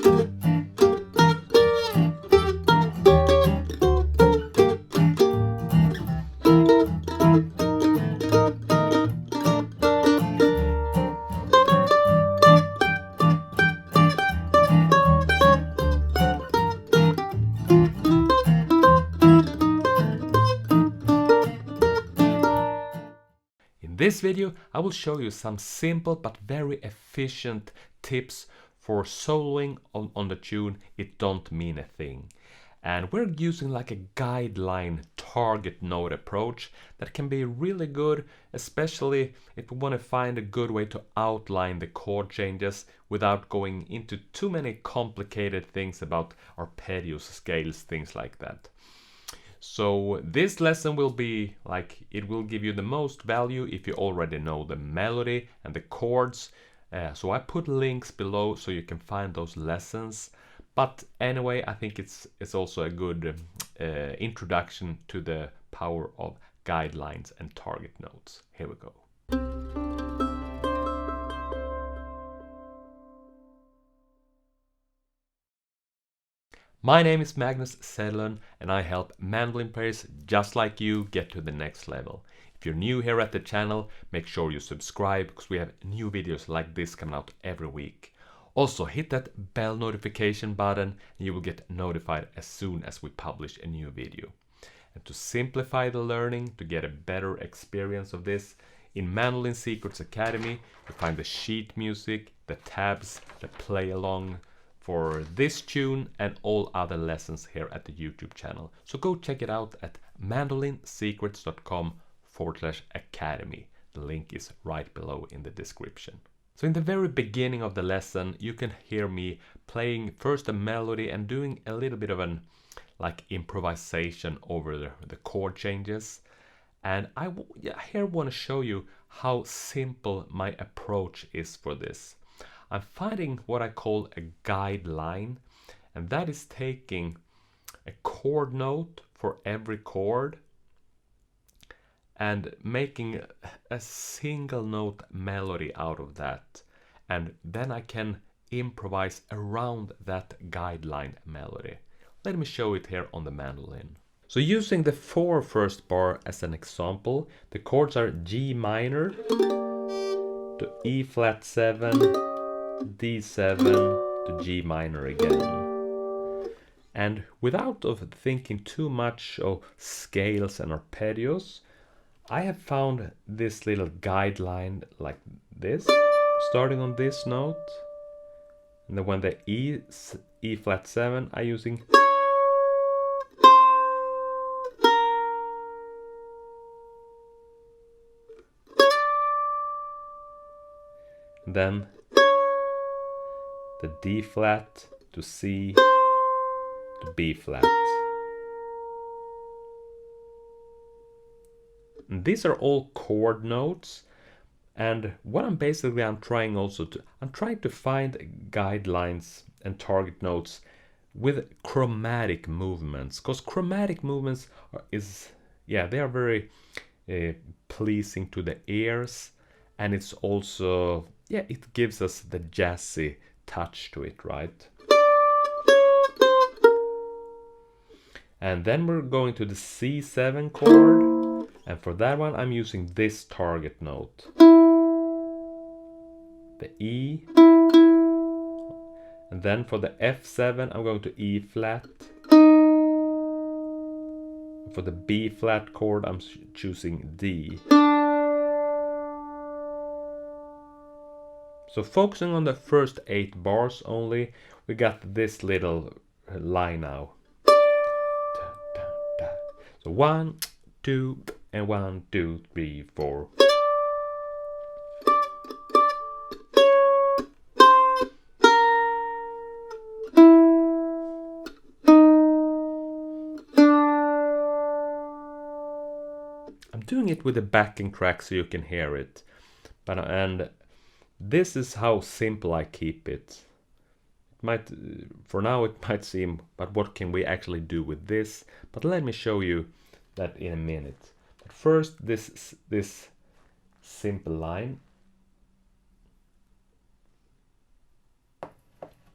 In this video, I will show you some simple but very efficient tips for soloing on the tune It Don't Mean a Thing. And we're using like a guideline target note approach that can be really good, especially if we want to find a good way to outline the chord changes without going into too many complicated things about arpeggios, scales, things like that. So this lesson will be like, it will give you the most value if you already know the melody and the chords. So I put links below so you can find those lessons. But anyway, I think it's also a good introduction to the power of guidelines and target notes. Here we go. My name is Magnus Sedlund and I help mandolin players just like you get to the next level. If you're new here at the channel, make sure you subscribe because we have new videos like this coming out every week. Also hit that bell notification button and you will get notified as soon as we publish a new video. And to simplify the learning, to get a better experience of this, in Mandolin Secrets Academy you find the sheet music, the tabs, the play along for this tune and all other lessons here at the YouTube channel. So go check it out at mandolinsecrets.com/academy. The link is right below in the description. So in the very beginning of the lesson, you can hear me playing first a melody and doing a little bit of an improvisation over the chord changes. And I here want to show you how simple my approach is for this. I'm finding what I call a guideline, and that is taking a chord note for every chord and making a single note melody out of that. And then I can improvise around that guideline melody. Let me show it here on the mandolin. So using the 4 first bar as an example, the chords are G minor to E flat 7, D7 to G minor again. And without thinking too much of scales and arpeggios, I have found this little guideline like this, starting on this note, and then when the E flat 7 I'm using then the D flat to C to B flat. And these are all chord notes, and what I'm trying to find guidelines and target notes with chromatic movements, because chromatic movements they are very pleasing to the ears, and it's also it gives us the jazzy touch to it, right? And then we're going to the C7 chord, and for that one I'm using this target note, the E, and then for the F7 I'm going to E flat. For the B flat chord I'm choosing D. So focusing on the first 8 bars only, we got this little line now. So 1, 2, and 1, 2, 3, 4. I'm doing it with a backing track so you can hear it, and this is how simple I keep it. For now it might seem, but what can we actually do with this? But let me show you that in a minute. But first, this simple line.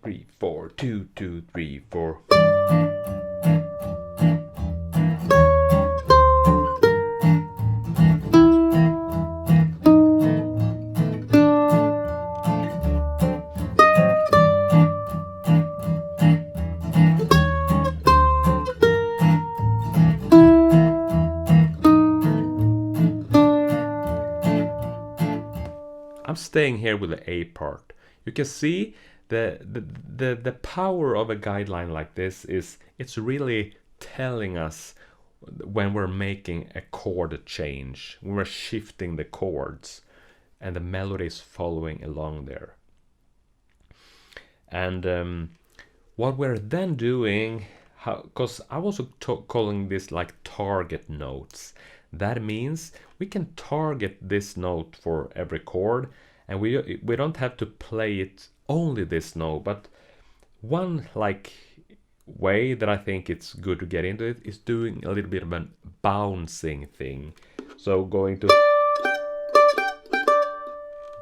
3, 4, 2, 2, 3, 4. I'm staying here with the A part. You can see the power of a guideline like this is it's really telling us when we're making a chord change, when we're shifting the chords, and the melody is following along there. And what we're then doing, because I'm also calling this like target notes. That means we can target this note for every chord, and we don't have to play it only this note. But one like way that I think it's good to get into it is doing a little bit of a bouncing thing. So going to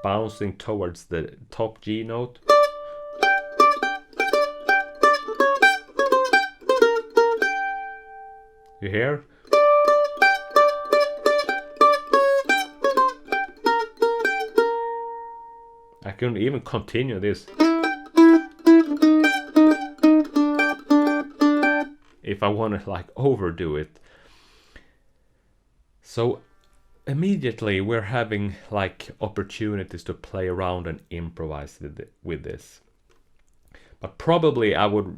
bouncing towards the top G note. You hear? I can even continue this if I want to like overdo it. So immediately we're having like opportunities to play around and improvise with this. But probably I would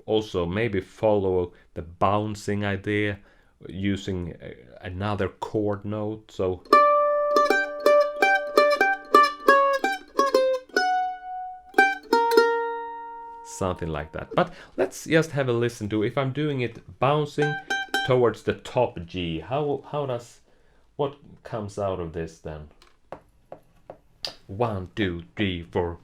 also maybe follow the bouncing idea using another chord note. So something like that. But let's just have a listen to if I'm doing it bouncing towards the top G. What comes out of this then? 1, 2, 3, 4.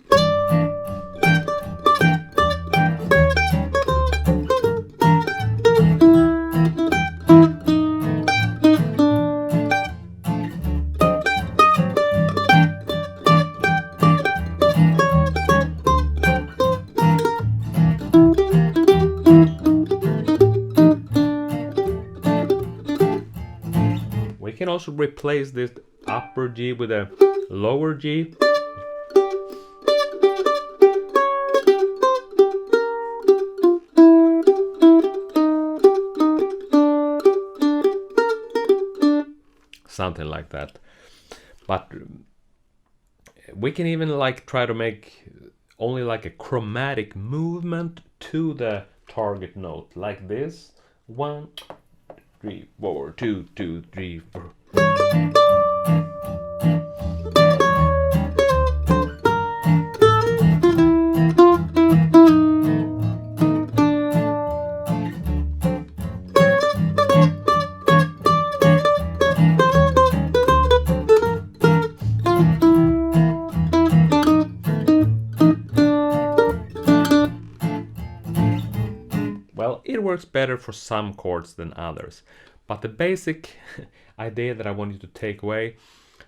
We can also replace this upper G with a lower G. Something like that. But we can even like try to make only like a chromatic movement to the target note, like this. 1, 3, 4, 2, 2, 3, 4. Well, it works better for some chords than others, but the basic idea that I want you to take away,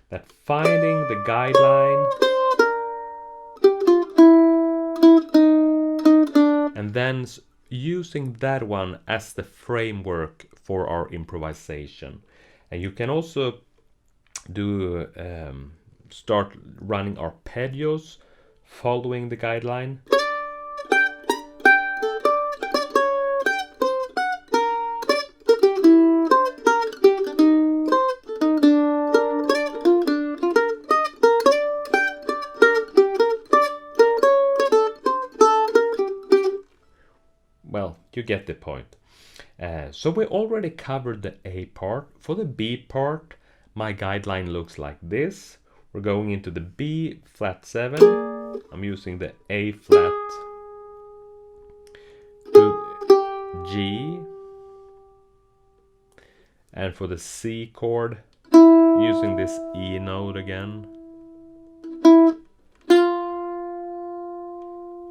that finding the guideline and then using that one as the framework for our improvisation. And you can also do start running arpeggios following the guideline. Well, you get the point. So we already covered the A part. For the B part, my guideline looks like this. We're going into the B flat 7. I'm using the A flat to G. And for the C chord, using this E note again.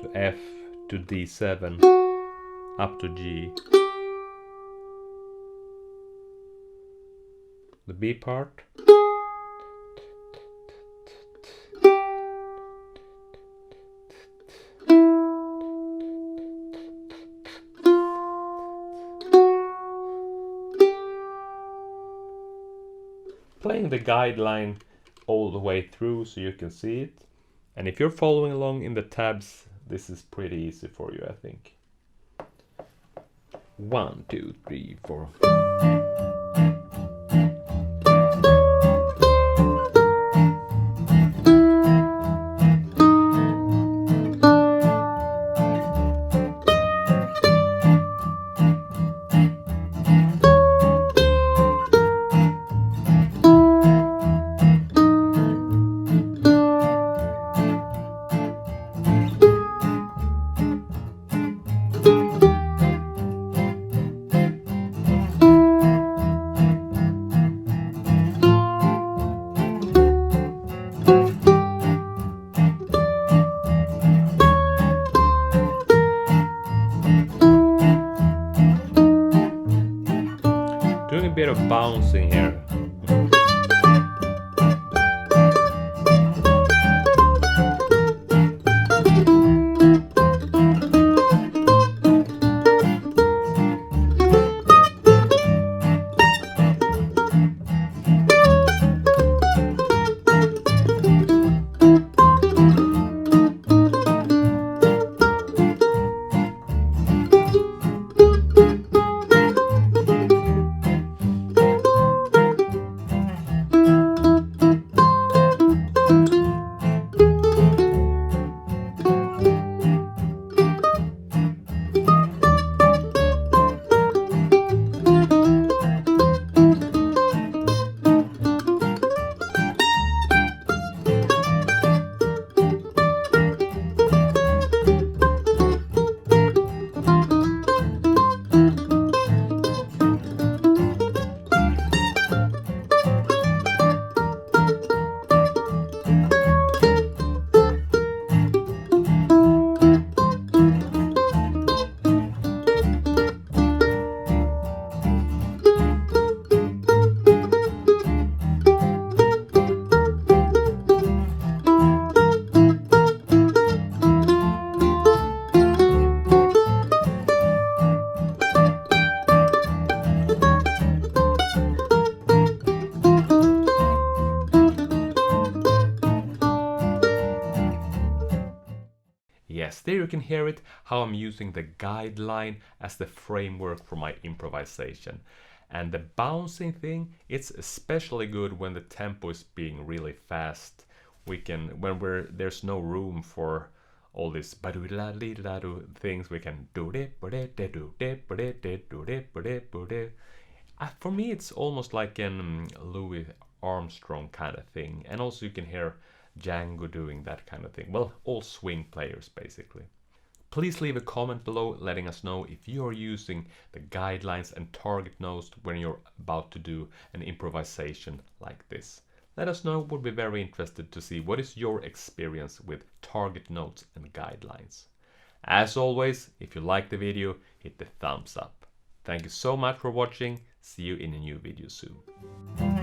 To F to D7. Up to G. The B part. playing the guideline all the way through so you can see it. And if you're following along in the tabs, this is pretty easy for you, I think. 1, 2, 3, 4. Doing a bit of bouncing here. Yes, there you can hear it, how I'm using the guideline as the framework for my improvisation. And the bouncing thing, it's especially good when the tempo is being really fast. When there's no room for all these things, we can do it. For me, it's almost like an Louis Armstrong kind of thing. And also you can hear Django doing that kind of thing. Well, all swing players basically. Please leave a comment below letting us know if you are using the guidelines and target notes when you're about to do an improvisation like this. Let us know, we'll be very interested to see what is your experience with target notes and guidelines. As always, if you like the video, hit the thumbs up. Thank you so much for watching. See you in a new video soon.